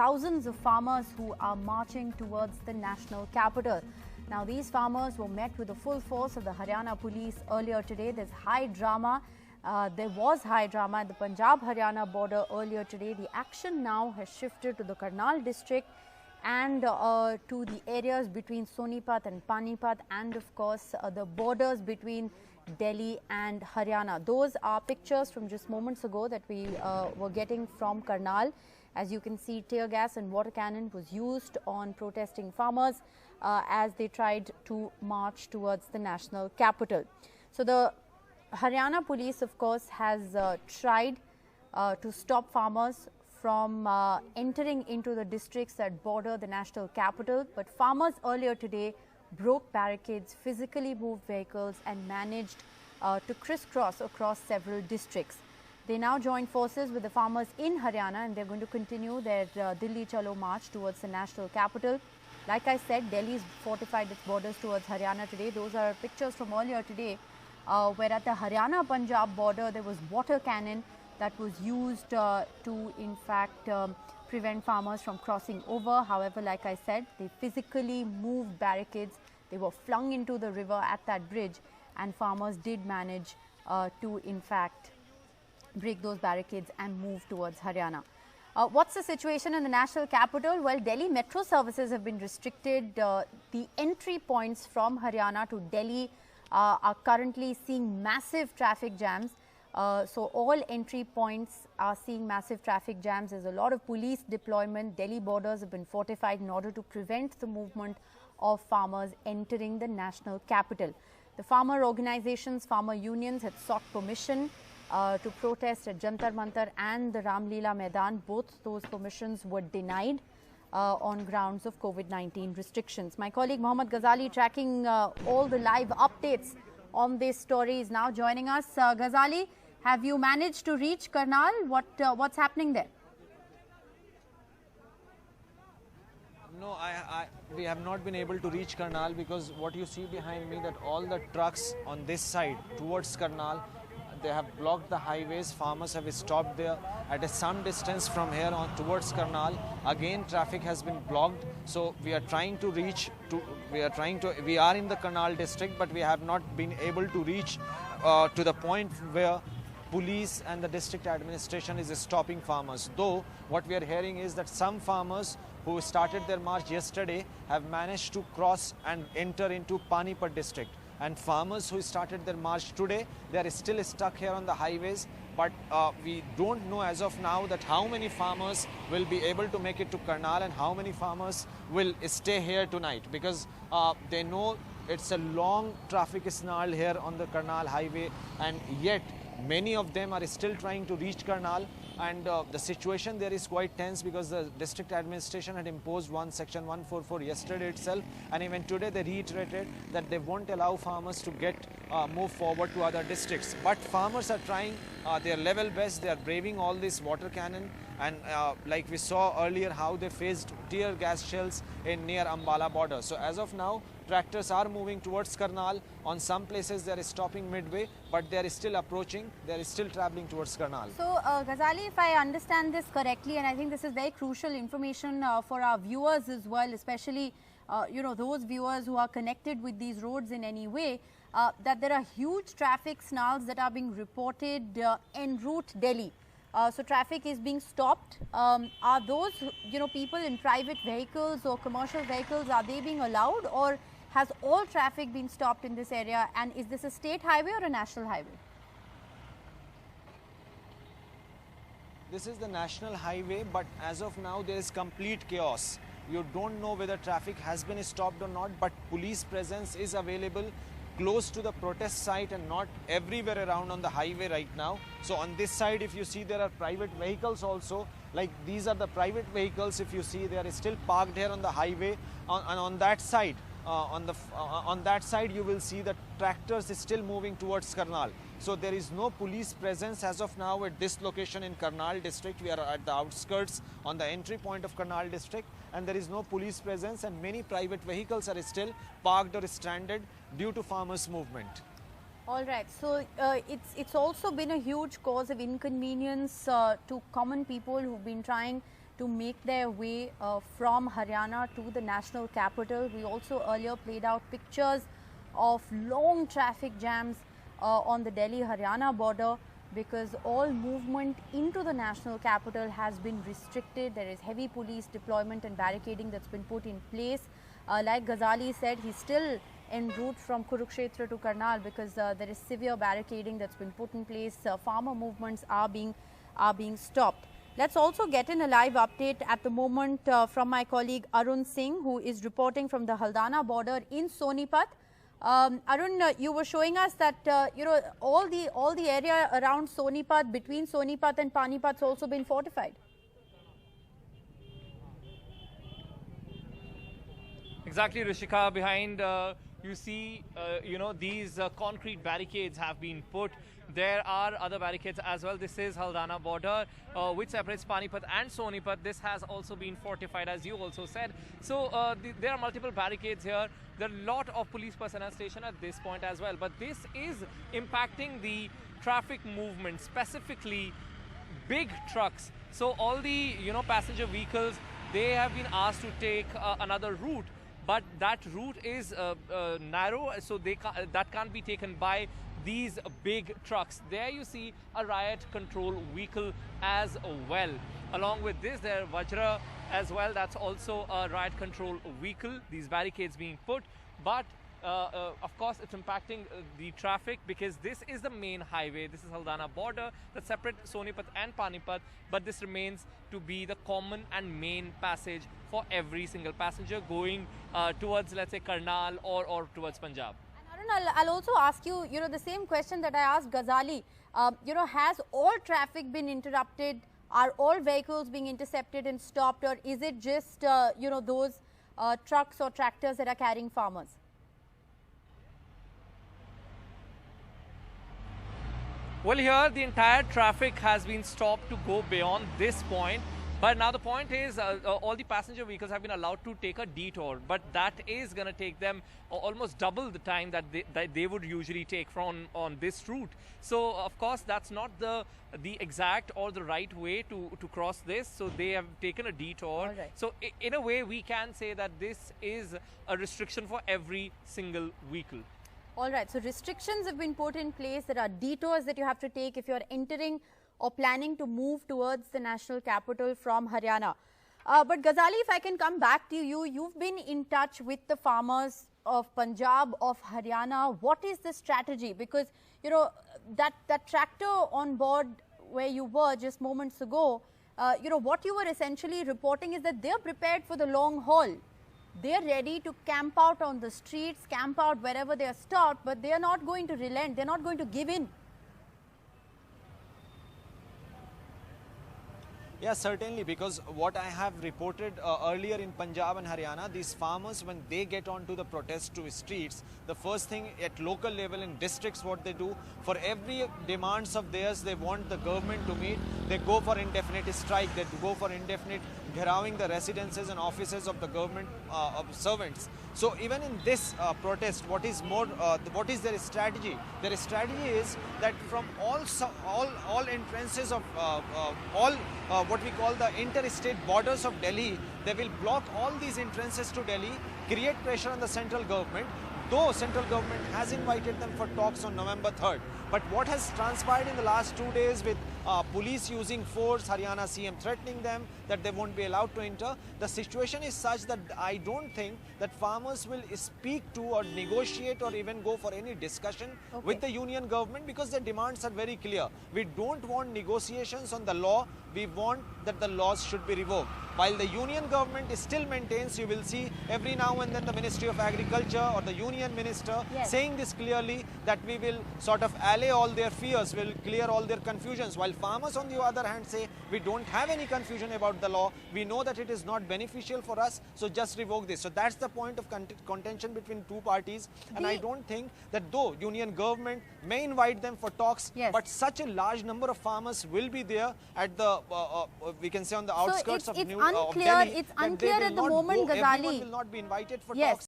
thousands of farmers who are marching towards the national capital. Now, these farmers were met with the full force of the Haryana police earlier today. There was high drama at the Punjab-Haryana border earlier today. The action now has shifted to the Karnal district and to the areas between Sonipat and Panipat, and of course the borders between Delhi and Haryana. Those are pictures from just moments ago that we were getting from Karnal. As you can see, tear gas and water cannon was used on protesting farmers as they tried to march towards the national capital. So the Haryana police, of course, has tried to stop farmers from entering into the districts that border the national capital. But farmers earlier today broke barricades, physically moved vehicles and managed to crisscross across several districts. They now join forces with the farmers in Haryana, and they're going to continue their Delhi Chalo march towards the national capital. Like I said, Delhi's fortified its borders towards Haryana today. Those are pictures from earlier today where at the Haryana-Punjab border there was water cannon that was used to in fact prevent farmers from crossing over. However, like I said, they physically moved barricades. They were flung into the river at that bridge, and farmers did manage to in fact break those barricades and move towards Haryana. What's the situation in the national capital? Well, Delhi metro services have been restricted. The entry points from Haryana to Delhi are currently seeing massive traffic jams. So all entry points are seeing massive traffic jams. There's a lot of police deployment. Delhi borders have been fortified in order to prevent the movement of farmers entering the national capital. The farmer organizations, farmer unions had sought permission to protest at Jantar Mantar and the Ramleela Maidan. Both those permissions were denied on grounds of COVID-19 restrictions. My colleague Mohammad Ghazali, tracking all the live updates on this story, is now joining us. Ghazali, have you managed to reach Karnal? What's happening there? No, we have not been able to reach Karnal, because what you see behind me, that all the trucks on this side towards Karnal, they have blocked the highways. Farmers have stopped there at some distance from here on towards Karnal. Again, traffic has been blocked. So we are trying to reach we are in the Karnal district, but we have not been able to reach to the point where police and the district administration is stopping farmers. Though what we are hearing is that some farmers who started their march yesterday have managed to cross and enter into Panipat district. And farmers who started their march today, they are still stuck here on the highways. But we don't know as of now that how many farmers will be able to make it to Karnal and how many farmers will stay here tonight, because they know it's a long traffic snarl here on the Karnal highway, and yet many of them are still trying to reach Karnal. And the situation there is quite tense, because the district administration had imposed Section 144 yesterday itself, and even today they reiterated that they won't allow farmers to move forward to other districts. But farmers are trying their level best. They are braving all this water cannon, and like we saw earlier how they faced tear gas shells near Ambala border. So as of now, tractors are moving towards Karnal. On some places they are stopping midway, but they are still approaching. They are still traveling towards Karnal. So Ghazali, if I understand this correctly, and I think this is very crucial information for our viewers as well, especially those viewers who are connected with these roads in any way, that there are huge traffic snarls that are being reported en route Delhi. So traffic is being stopped. Are those people in private vehicles or commercial vehicles, are they being allowed, or has all traffic been stopped in this area? And is this a state highway or a national highway? This is the national highway, but as of now there is complete chaos. You don't know whether traffic has been stopped or not, but police presence is available close to the protest site and not everywhere around on the highway right now. So on this side, if you see, there are private vehicles also. Like these are the private vehicles. If you see, they are still parked here on the highway. And on that side, on that side, you will see that tractors is still moving towards Karnal. So there is no police presence as of now at this location in Karnal district. We are at the outskirts on the entry point of Karnal district, and there is no police presence, and many private vehicles are still parked or stranded due to farmers' movement. All right. So it's also been a huge cause of inconvenience to common people who've been trying to make their way from Haryana to the national capital. We also earlier played out pictures of long traffic jams on the Delhi-Haryana border, because all movement into the national capital has been restricted. There is heavy police deployment and barricading that's been put in place. Like Ghazali said, he's still en route from Kurukshetra to Karnal because there is severe barricading that's been put in place. Farmer movements are being stopped. Let's also get in a live update at the moment from my colleague Arun Singh, who is reporting from the Haldana border in Sonipat. Arun, you were showing us that all the area around Sonipat, between Sonipat and Panipat, has also been fortified. Exactly, Rishika. Behind you see, these concrete barricades have been put. There are other barricades as well. This is Haldana border, which separates Panipat and Sonipat. This has also been fortified, as you also said. So there are multiple barricades here. There are a lot of police personnel stationed at this point as well. But this is impacting the traffic movement, specifically big trucks. So all the passenger vehicles, they have been asked to take another route. But that route is narrow, so that can't be taken by these big trucks. There you see a riot control vehicle as well. Along with this, there are Vajra as well. That's also a riot control vehicle. These barricades being put, but of course it's impacting the traffic because this is the main highway. This is Haldana border that separates Sonipat and Panipat, but this remains to be the common and main passage for every single passenger going towards, let's say, Karnal or towards Punjab. And Arun, I'll also ask you, the same question that I asked Ghazali. Has all traffic been interrupted? Are all vehicles being intercepted and stopped, or is it just those trucks or tractors that are carrying farmers? Well, here the entire traffic has been stopped to go beyond this point. But now the point is all the passenger vehicles have been allowed to take a detour, but that is going to take them almost double the time that they would usually take on this route. So of course that's not the exact or the right way to cross this. So they have taken a detour. Right. So in a way we can say that this is a restriction for every single vehicle. All right, so restrictions have been put in place. There are detours that you have to take if you're entering or planning to move towards the national capital from Haryana. But Ghazali, if I can come back to you, you've been in touch with the farmers of Punjab, of Haryana. What is the strategy? Because, that tractor on board where you were just moments ago, what you were essentially reporting is that they're prepared for the long haul. They're ready to camp out on the streets, camp out wherever they are stopped, but they are not going to relent. They're not going to give in. Yeah, certainly, because what I have reported earlier in Punjab and Haryana, these farmers, when they get onto the protest to streets, the first thing at local level in districts, what they do, for every demands of theirs, they want the government to meet, they go for indefinite strike, they go for indefinite ghirawing the residences and offices of the government of servants. So even in this protest, what is their strategy? Their strategy is that from all entrances of what we call the interstate borders of Delhi, they will block all these entrances to Delhi, create pressure on the central government, though central government has invited them for talks on November 3rd. But what has transpired in the last 2 days with police using force, Haryana CM threatening them that they won't be allowed to enter, the situation is such that I don't think that farmers will speak to or negotiate or even go for any discussion with the union government, because their demands are very clear. We don't want negotiations on the law, we want that the laws should be revoked. While the union government still maintains, you will see every now and then the Ministry of Agriculture or the union minister saying this clearly, that we will sort of allay all their fears, will clear all their confusions. While farmers on the other hand say, we don't have any confusion about the law, we know that it is not beneficial for us, so just revoke this. So that's the point of contention between two parties. And I don't think that though union government may invite them for talks, but such a large number of farmers will be there at the, we can say on the outskirts of Delhi. It's unclear at the moment, Ghazali. Everyone will not be invited for talks.